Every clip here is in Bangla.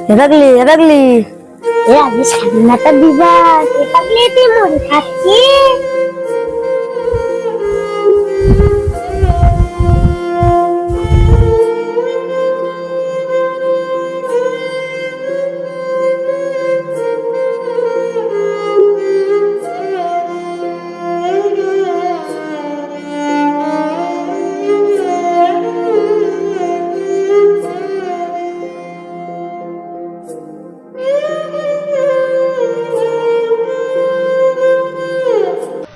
এ আগে স্বাধীনতা দিবস এটাকে তুই মনে থাকছি।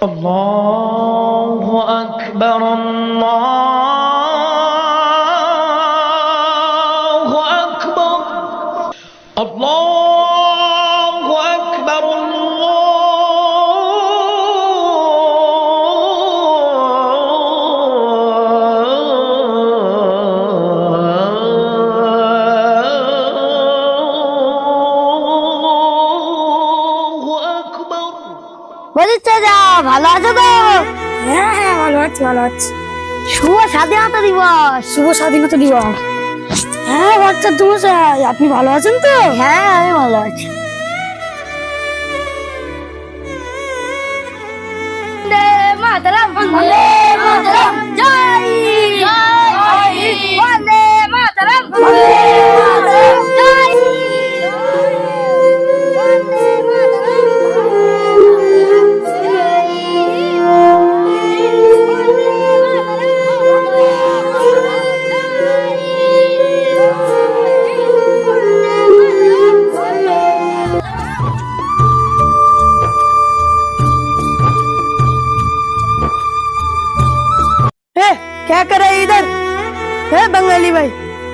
الله أكبر الله أكبر الله أكبر الله أكبر। চাচা ভালো আছো তো? হ্যাঁ হ্যাঁ ভালো আছি ভালো আছি। শুভ স্বাধীনতা দিবস। শুভ স্বাধীনতা দিবস। হ্যাঁ বাচ্চা মশাই, আপনি ভালো আছেন তো? হ্যাঁ আমি ভালো আছি। বন্দে মাতরম, বন্দে মাতরম, জয় জয় বন্দে মাতরম, বন্দে মাতরম, জয় বন্দে মাতরম, क्या कर रहे हैं इधर? है बंगाली भाई,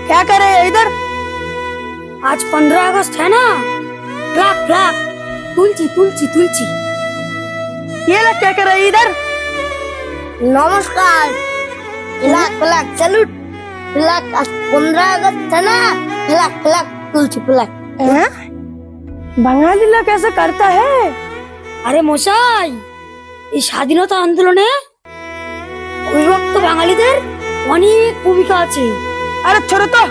क्या कर रहे हैं इधर? आज 15 अगस्त है ना, फ्लैग फ्लैग तुलसी तुलसी तुलसी। ये लोग क्या कर रहे हैं इधर? নমস্কার। Flag flag salute. Flag 15 August है ना, ফ্ল্যাগ ফ্ল্যাগ তুলছি ফ্ল্যাগ। हैं? बंगाली लोग कैसे करता है? আরে মশাই, এই স্বাধীনতা আন্দোলনে অবিভক্ত বাঙালিদের অনেক ভূমিকা আছে। আরে छोड़ो तो,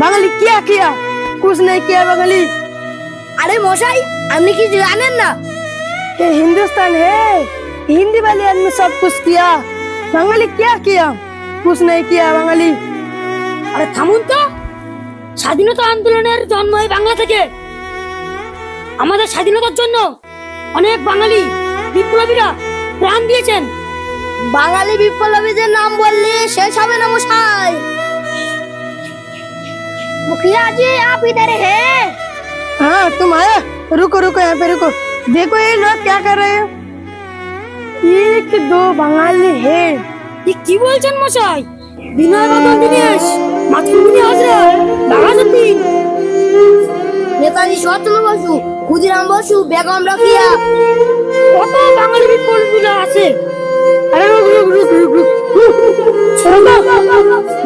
বাঙালি क्या किया? कुछ नहीं किया बंगाली। আরে মশাই আপনি কি জানেন না? ये हिंदुस्तान है, हिंदी वाले आदमी सब कुछ किया। बंगाली क्या किया? कुछ नहीं किया बंगाली। আরে থামুন তো, স্বাধীনতা আন্দোলনের জন্ম হয় বাংলা থেকে। আমাদের স্বাধীনতার জন্য অনেক বাঙালি বিপ্লবীরা প্রাণ দিয়েছেন। বাঙালি বিপ্লবীদের নাম বললে শেষ হবে না মশাই। मुखिया जी आप इधर हैं? हाँ तुम आए, रुको रुको यहाँ पे रुको। देखो ये लोग क्या कर रहे हैं। एक दो बंगाली है। ये की বলছেন মশাই? বিনয় বাদল দীনেশ, মাতঙ্গিনী হাজরা, বাঘাযতীন, নেতাজি সুভাষচন্দ্র বসু, ক্ষুদিরাম বসু, বেগম রোকেয়া, কত বাঙালি বিপ্লবীরা আছে। আরে রুক রুক রুক রুক রুক। ছোড়ো তো।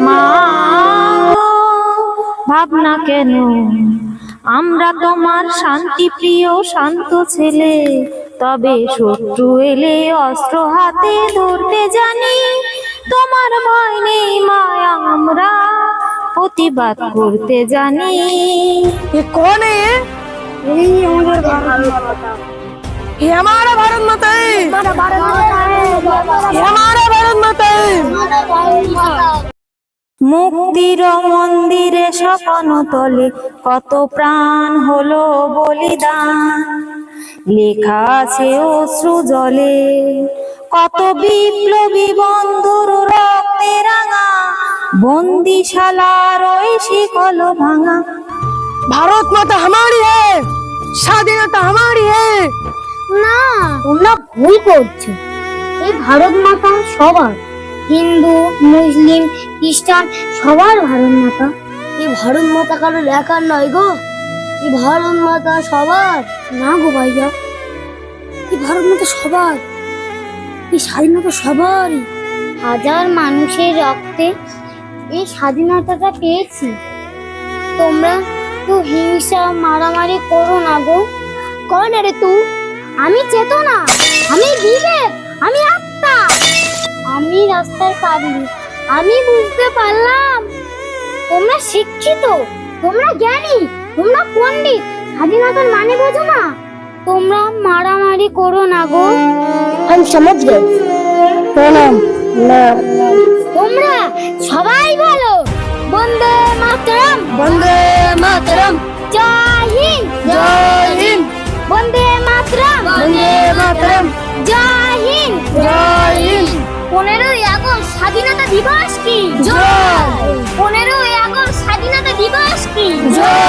মা ভাবনা কেন, আমরা তোমার শান্তি প্রিয় শান্ত ছেলে, তবে শত্রু এলে অস্ত্র হাতে ধরতে জানি। তোমার ভয় নেই মায়া, আমরা প্রতিবাদ করতে জানি। ये कौन है ये? यही हमारा भारत माता। ये हमारा भारत माता है। हमारा भारत माता है, ये हमारा भारत माता है। हमारा भारत माता। মুক্তির মন্দিরে স্বপন তলে কত প্রাণ হলো বলিদান, লেখা আছে অশ্রু জলে কত বিপ্লবী বন্ধুর রক্তে রাঙা, বন্দিশালার ওই শিকল ভাঙা। भारत माता हमारी है, स्वाधीनता हमारी है। না তোমরা ভুল করছো। এই ভারত মাতা সবার, হিন্দু মুসলিম খ্রিস্টান সবার ভারত মাতা। এই ভারত মাতা কারোর একার নয় গো, এই ভারত মাতা সবার। না গো ভাইয়া, এই ভারত মাতা সবার, এই স্বাধীনতা সবারই। হাজার মানুষের রক্তে এই স্বাধীনতাটা পেয়েছি। তোমরা তো হিংসা মারামারি করো না গো। কন রে তুই? আমি চেতনা, আমি বিবেক, আমি আত্মা, আমি রাস্তার পাবলিক। আমি বুঝতে পারলাম তোমরা শিক্ষিত, তোমরা জ্ঞানী, তোমরা পণ্ডিত, স্বাধীনতার মানে বোঝো না? তোমরা মারামারি করো না গো। हम समझ गए प्रणाम ना তোমরা সবাই বলো বন্দে মাতরম, वंदे मातरम জয় হিন্দ, जय हिंद বন্দে মাতরম, वंदे मातरम জয় হিন্দ। जय हिंद 15ই আগস্ট স্বাধীনতা দিবস কি জয়। 15ই আগস্ট স্বাধীনতা দিবস কি जय